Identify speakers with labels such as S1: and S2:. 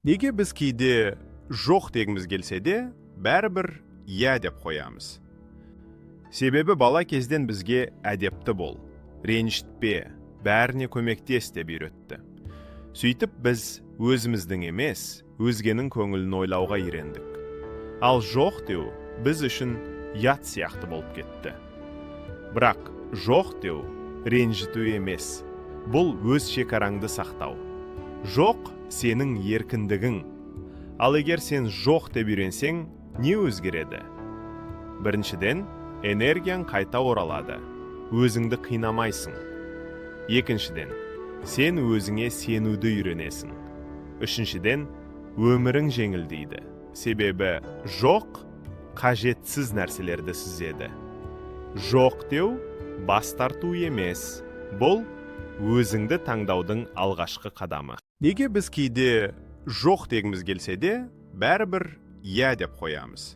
S1: Неге біз кейде жоқ дегіміз келсе де, бәрібір иә деп қоямыз. Себебі бала кезден бізге әдепті бол, ренжітпе, бәріне көмектес деп үйретті. Сөйтіп біз өзіміздің емес, өзгенің көңілін ойлауға үйрендік. Ал жоқ деу біз үшін ят сияқты болып кетті. Бірақ жоқ деу ренжіту емес, бұл өз шекараңды сақтау. Жоқ сенің еркіндігің. Ал егер сен жоқ деп үйренсең, не өзгереді? Біріншіден, энергияң қайта оралады, өзіңді қинамайсың. Екіншіден, сен өзіңе сенуді үйренесің. Үшіншіден, өмірің жеңілдейді, себебі жоқ қажетсіз нәрселерді сүзеді. Жоқ деу бас тарту емес, бұл өзіңді таңдаудың алғашқы қадамы. Неге біз кейде жоқ дегіміз келсе де, бәрібір иә деп қоямыз?